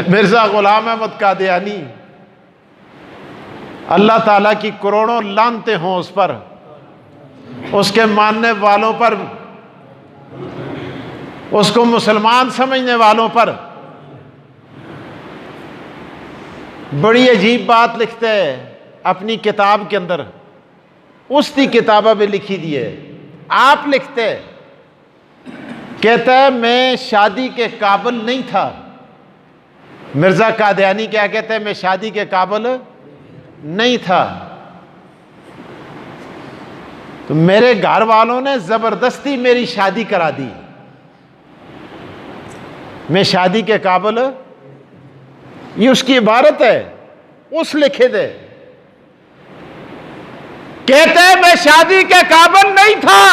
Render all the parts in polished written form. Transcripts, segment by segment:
مرزا غلام احمد قادیانی، اللہ تعالیٰ کی کروڑوں لعنتیں ہوں اس پر، اس کے ماننے والوں پر، اس کو مسلمان سمجھنے والوں پر۔ بڑی عجیب بات لکھتے ہیں اپنی کتاب کے اندر، اس کی کتابہ بھی لکھی دی ہے۔ آپ لکھتے کہتا ہے میں شادی کے قابل نہیں تھا۔ مرزا قادیانی کیا کہتے ہیں؟ میں شادی کے قابل نہیں تھا، تو میرے گھر والوں نے زبردستی میری شادی کرا دی، میں شادی کے قابل، یہ اس کی عبارت ہے، اس لکھے دے، کہتے ہیں میں شادی کے قابل نہیں تھا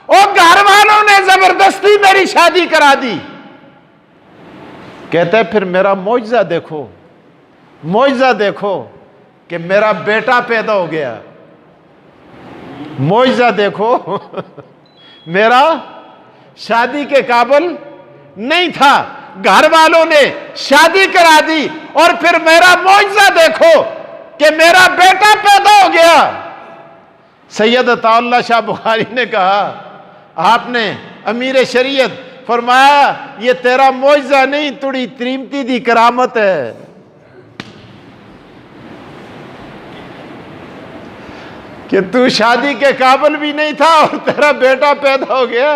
اور گھر والوں نے زبردستی میری شادی کرا دی۔ کہتے ہیں پھر میرا معجزہ دیکھو، معجزہ دیکھو کہ میرا بیٹا پیدا ہو گیا، معجزہ دیکھو میرا شادی کے قابل نہیں تھا، گھر والوں نے شادی کرا دی، اور پھر میرا معجزہ دیکھو کہ میرا بیٹا پیدا ہو گیا۔ سید عطا اللہ شاہ بخاری نے کہا، آپ نے امیر شریعت فرمایا یہ تیرا معجزہ نہیں، تڑی تریمتی دی کرامت ہے۔ کہ تو شادی کے قابل بھی نہیں تھا اور تیرا بیٹا پیدا ہو گیا،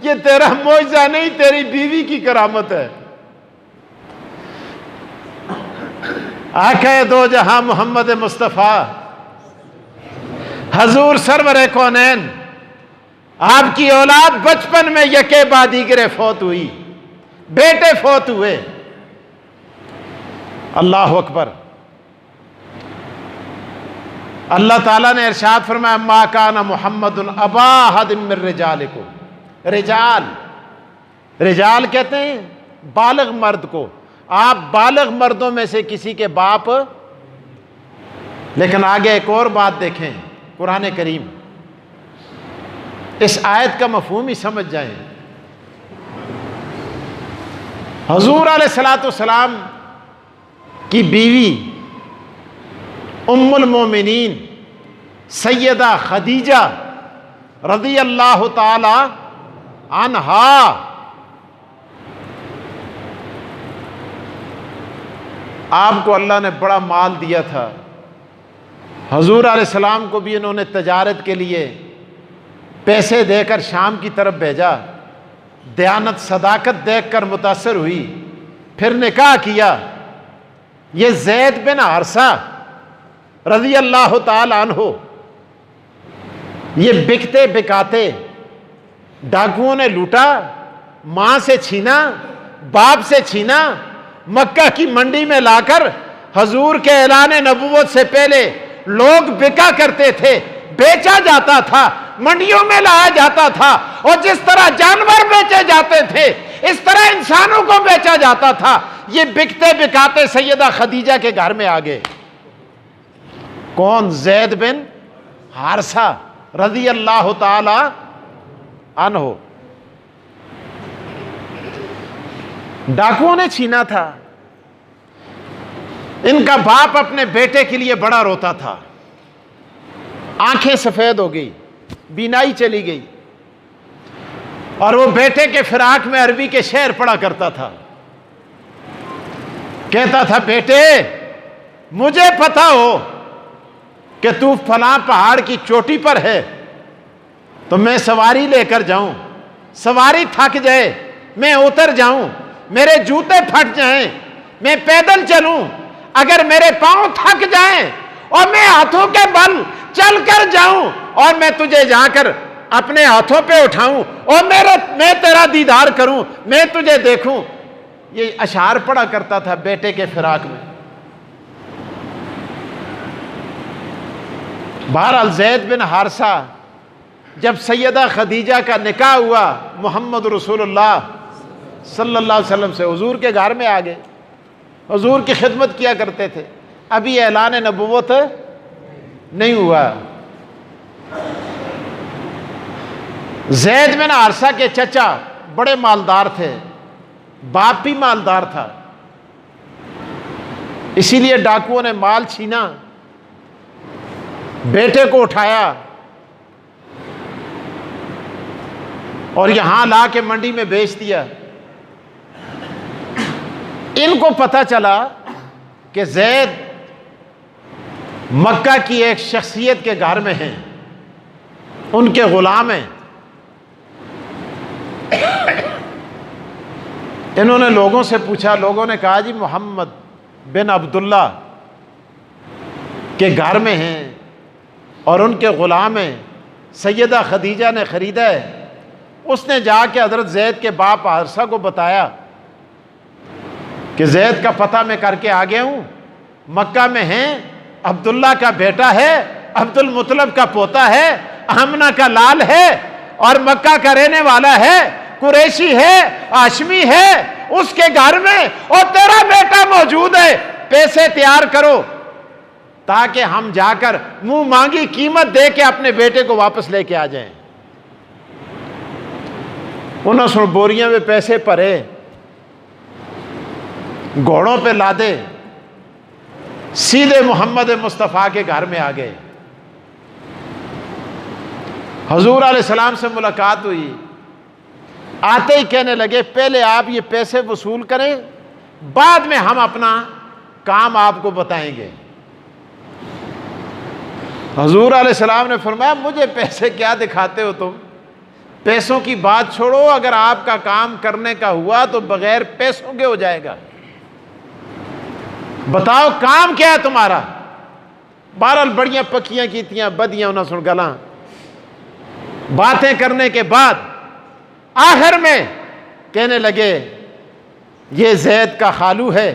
یہ تیرا معجزہ نہیں، تیری بیوی کی کرامت ہے۔ آقا دو جہاں محمد مصطفیٰ حضور سرور کونین، آپ کی اولاد بچپن میں یکے بعد دیگرے فوت ہوئی، بیٹے فوت ہوئے۔ اللہ اکبر۔ اللہ تعالیٰ نے ارشاد فرمایا ما کان محمد ابا احد من رجالکم، رجال کہتے ہیں بالغ مرد کو، آپ بالغ مردوں میں سے کسی کے باپ۔ لیکن آگے ایک اور بات دیکھیں، قرآن کریم، اس آیت کا مفہوم ہی سمجھ جائیں۔ حضور علیہ السلام کی بیوی ام المومنین سیدہ خدیجہ رضی اللہ تعالی عنہا، آپ کو اللہ نے بڑا مال دیا تھا، حضور علیہ السلام کو بھی انہوں نے تجارت کے لیے پیسے دے کر شام کی طرف بھیجا، دیانت صداقت دیکھ کر متاثر ہوئی، پھر نکاح کیا۔ یہ زید بن حارثہ رضی اللہ تعالی عنہ، یہ بکتے بکاتے ڈاکوؤں نے لوٹا، ماں سے چھینا، باپ سے چھینا، مکہ کی منڈی میں لا کر حضور کے اعلان نبوت سے پہلے لوگ بکا کرتے تھے، بیچا جاتا تھا، منڈیوں میں لایا جاتا تھا، اور جس طرح جانور بیچے جاتے تھے اس طرح انسانوں کو بیچا جاتا تھا۔ یہ بکتے بکاتے سیدہ خدیجہ کے گھر میں آ گئے۔ کون؟ زید بن حارثہ رضی اللہ تعالی عنہ۔ ڈاکوؤں نے چھینا تھا۔ ان کا باپ اپنے بیٹے کے لیے بڑا روتا تھا، آنکھیں سفید ہو گئی، بینائی چلی گئی، اور وہ بیٹے کے فراق میں عربی کے شعر پڑھا کرتا تھا۔ کہتا تھا بیٹے مجھے پتا ہو کہ تو فلاں پہاڑ کی چوٹی پر ہے تو میں سواری لے کر جاؤں، سواری تھک جائے میں اتر جاؤں، میرے جوتے پھٹ جائیں میں پیدل چلوں، اگر میرے پاؤں تھک جائیں اور میں ہاتھوں کے بل چل کر جاؤں اور میں تجھے جا کر اپنے ہاتھوں پہ اٹھاؤں اور میں تیرا دیدار کروں، میں تجھے دیکھوں۔ یہ اشعار پڑھا کرتا تھا بیٹے کے فراق میں۔ بہرحال زید بن حارثہ جب سیدہ خدیجہ کا نکاح ہوا محمد رسول اللہ صلی اللہ علیہ وسلم سے، حضور کے گھر میں آ گئے، حضور کی خدمت کیا کرتے تھے، ابھی اعلان نبوت نہیں ہوا۔ زید بن حارثہ کے چچا بڑے مالدار تھے، باپ بھی مالدار تھا، اسی لیے ڈاکوؤں نے مال چھینا، بیٹے کو اٹھایا اور یہاں لا کے منڈی میں بیچ دیا۔ ان کو پتہ چلا کہ زید مکہ کی ایک شخصیت کے گھر میں ہیں، ان کے غلام ہیں۔ انہوں نے لوگوں سے پوچھا، لوگوں نے کہا جی محمد بن عبداللہ کے گھر میں ہیں اور ان کے غلام ہیں، سیدہ خدیجہ نے خریدا ہے۔ اس نے جا کے حضرت زید کے باپ حارثہ کو بتایا کہ زید کا پتہ میں کر کے آ گیا ہوں، مکہ میں ہیں، عبداللہ کا بیٹا ہے، عبد المطلب کا پوتا ہے، آمنہ کا لال ہے اور مکہ کا رہنے والا ہے، قریشی ہے، ہاشمی ہے، اس کے گھر میں اور تیرا بیٹا موجود ہے، پیسے تیار کرو تاکہ ہم جا کر منہ مانگی قیمت دے کے اپنے بیٹے کو واپس لے کے آ جائیں۔ انہوں نے بوریاں میں پیسے پرے، گھوڑوں پہ لادے، سیدھے محمد مصطفیٰ کے گھر میں آ گئے۔ حضور علیہ السلام سے ملاقات ہوئی، آتے ہی کہنے لگے پہلے آپ یہ پیسے وصول کریں، بعد میں ہم اپنا کام آپ کو بتائیں گے۔ حضور علیہ السلام نے فرمایا مجھے پیسے کیا دکھاتے ہو تم، پیسوں کی بات چھوڑو، اگر آپ کا کام کرنے کا ہوا تو بغیر پیسوں کے ہو جائے گا، بتاؤ کام کیا ہے تمہارا۔ بہرحال بڑیاں پکیاں کیتیاں بدیاں انہوں سن گلاں، باتیں کرنے کے بعد آخر میں کہنے لگے یہ زید کا خالو ہے،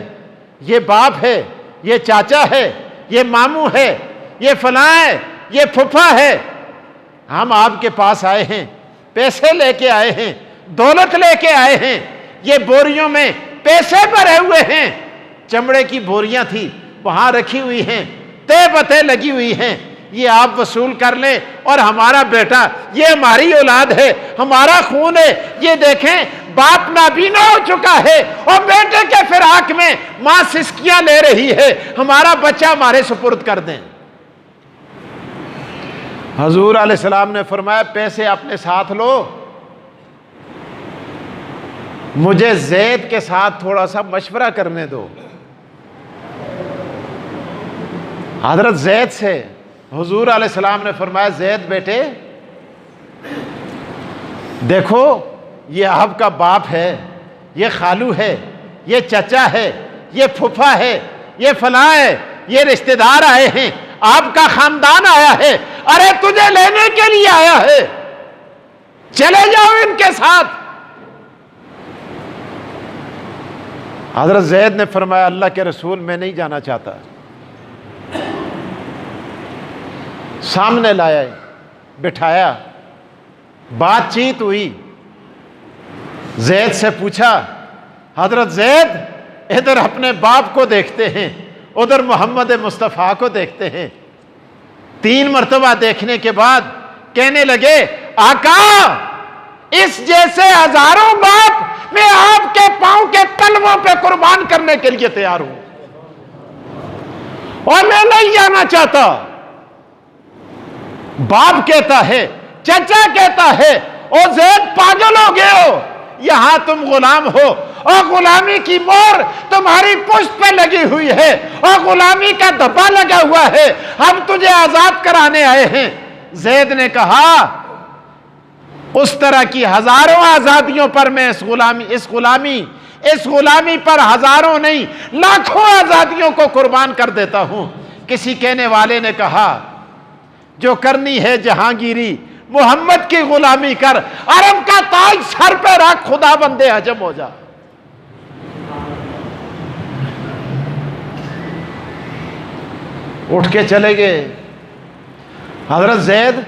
یہ باپ ہے، یہ چاچا ہے، یہ ماموں ہے، یہ فلاں ہے، یہ پھپھا ہے، ہم آپ کے پاس آئے ہیں، پیسے لے کے آئے ہیں، دولت لے کے آئے ہیں، یہ بوریوں میں پیسے بھرے ہوئے ہیں، چمڑے کی بوریاں تھی وہاں رکھی ہوئی ہیں، تے بتے لگی ہوئی ہیں، یہ آپ وصول کر لیں اور ہمارا بیٹا، یہ ہماری اولاد ہے، ہمارا خون ہے، یہ دیکھیں باپ نابینا ہو چکا ہے اور بیٹے کے فراق میں ماں سسکیاں لے رہی ہے، ہمارا بچہ ہمارے سپرد کر دیں۔ حضور علیہ السلام نے فرمایا پیسے اپنے ساتھ لو، مجھے زید کے ساتھ تھوڑا سا مشورہ کرنے دو۔ حضرت زید سے حضور علیہ السلام نے فرمایا زید بیٹے دیکھو یہ آپ کا باپ ہے، یہ خالو ہے، یہ چچا ہے، یہ پھپھا ہے، یہ فلاں ہے، یہ رشتہ دار آئے ہیں، آپ کا خاندان آیا ہے، ارے تجھے لینے کے لیے آیا ہے، چلے جاؤ ان کے ساتھ۔ حضرت زید نے فرمایا اللہ کے رسول میں نہیں جانا چاہتا۔ سامنے لایا، بٹھایا، بات چیت ہوئی، زید سے پوچھا حضرت زید ادھر اپنے باپ کو دیکھتے ہیں، ادھر محمد مصطفیٰ کو دیکھتے ہیں۔ 3 مرتبہ دیکھنے کے بعد کہنے لگے آقا اس جیسے ہزاروں باپ میں آپ کے پاؤں کے تلووں پہ قربان کرنے کے لیے تیار ہوں، اور میں نہیں جانا چاہتا۔ باپ کہتا ہے، چچا کہتا ہے، او زید پاگل ہو گئے ہو، یہاں تم غلام ہو اور غلامی کی مور تمہاری پشت پہ لگی ہوئی ہے اور غلامی کا دھبا لگا ہوا ہے، ہم تجھے آزاد کرانے آئے ہیں۔ زید نے کہا اس طرح کی ہزاروں آزادیوں پر میں اس غلامی پر ہزاروں نہیں لاکھوں آزادیوں کو قربان کر دیتا ہوں۔ کسی کہنے والے نے کہا جو کرنی ہے جہانگیری محمد کی غلامی کر، عرب کا تاج سر پہ رکھ، خدا بندے عجم ہو جا۔ اٹھ کے چلے گئے۔ حضرت زید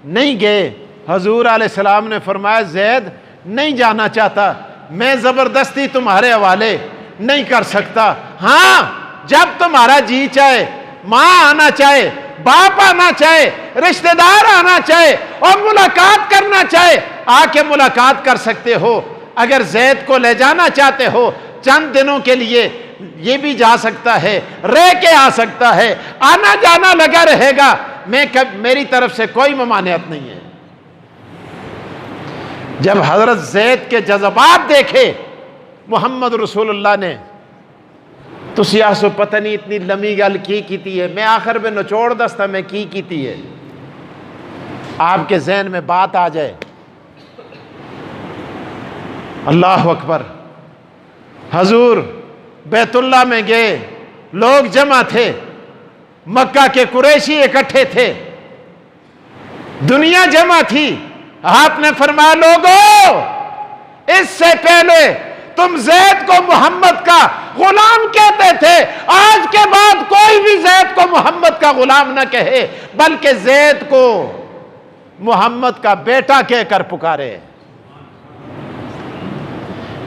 نہیں گئے۔ حضور علیہ السلام نے فرمایا زید نہیں جانا چاہتا، میں زبردستی تمہارے حوالے نہیں کر سکتا، ہاں جب تمہارا جی چاہے، ماں آنا چاہے، باپ آنا چاہے، رشتہ دار آنا چاہے اور ملاقات کرنا چاہے، آ کے ملاقات کر سکتے ہو۔ اگر زید کو لے جانا چاہتے ہو چند دنوں کے لیے یہ بھی جا سکتا ہے، رہ کے آ سکتا ہے، آنا جانا لگا رہے گا، میری طرف سے کوئی ممانعت نہیں ہے۔ جب حضرت زید کے جذبات دیکھے محمد رسول اللہ نے تو سیاسو پتہ نہیں اتنی لمبی گل کی ہے، میں آخر میں نچوڑ دستا میں کی ہے، آپ کے ذہن میں بات آ جائے۔ اللہ اکبر، حضور بیت اللہ میں گئے، لوگ جمع تھے، مکہ کے قریشی اکٹھے تھے، دنیا جمع تھی، آپ نے فرمایا لوگوں اس سے پہلے تم زید کو محمد کا غلام کہتے تھے، آج کے بعد کوئی بھی زید کو محمد کا غلام نہ کہے، بلکہ زید کو محمد کا بیٹا کہہ کر پکارے۔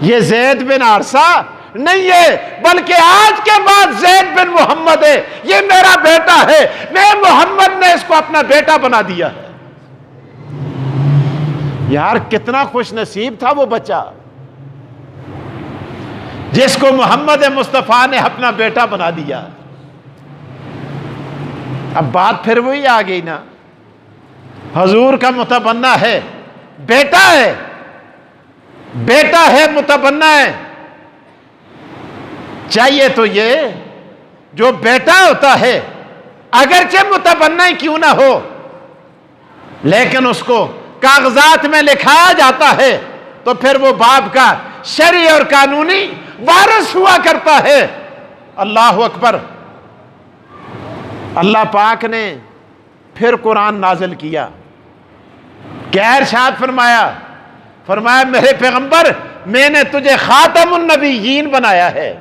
یہ زید بن حارثہ نہیں ہے، بلکہ آج کے بعد زید بن محمد ہے، یہ میرا بیٹا ہے، میں محمد نے اس کو اپنا بیٹا بنا دیا ہے۔ یار کتنا خوش نصیب تھا وہ بچہ جس کو محمد مصطفیٰ نے اپنا بیٹا بنا دیا۔ اب بات پھر وہی آ گئی نا، حضور کا متبنہ ہے، بیٹا ہے، بیٹا ہے، متبنہ ہے، چاہیے تو یہ جو بیٹا ہوتا ہے اگرچہ متبنہ ہی کیوں نہ ہو لیکن اس کو کاغذات میں لکھایا جاتا ہے تو پھر وہ باپ کا شرعی اور قانونی وارث ہوا کرتا ہے۔ اللہ اکبر۔ اللہ پاک نے پھر قرآن نازل کیا، کیا ارشاد فرمایا؟ فرمایا میرے پیغمبر میں نے تجھے خاتم النبیین بنایا ہے،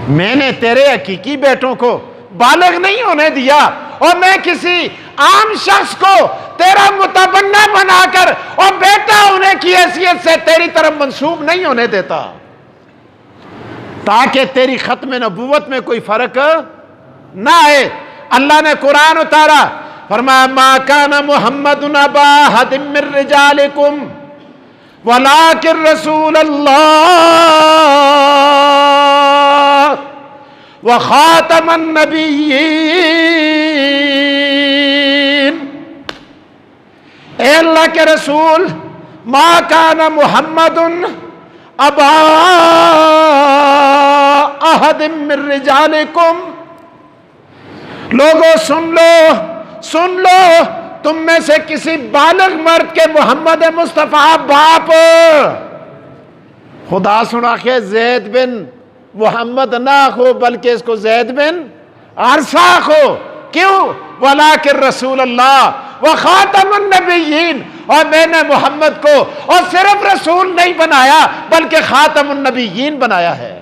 میں نے تیرے حقیقی بیٹوں کو بالغ نہیں ہونے دیا اور میں کسی عام شخص کو تیرا متبنہ بنا کر اور بیٹا ہونے کی حیثیت سے تیری طرف منسوب نہیں ہونے دیتا تاکہ تیری ختم نبوت میں کوئی فرق نہ آئے۔ اللہ نے قرآن اتارا، فرمایا ما کان محمد ابا احد من رجالکم ولکن رسول اللہ وخاتم النبیین۔ اے اللہ کے رسول، ما کان محمد ابا احد من رجالکم، لوگوں سن لو تم میں سے کسی بالغ مرد کے محمد مصطفیٰ باپ، خدا سنا کہ زید بن محمد نہ ہو بلکہ اس کو زید بن حارثہ ہو، کیوں؟ ولیکن رسول اللہ وخاتم النبیین، اور میں نے محمد کو اور صرف رسول نہیں بنایا بلکہ خاتم النبیین بنایا ہے۔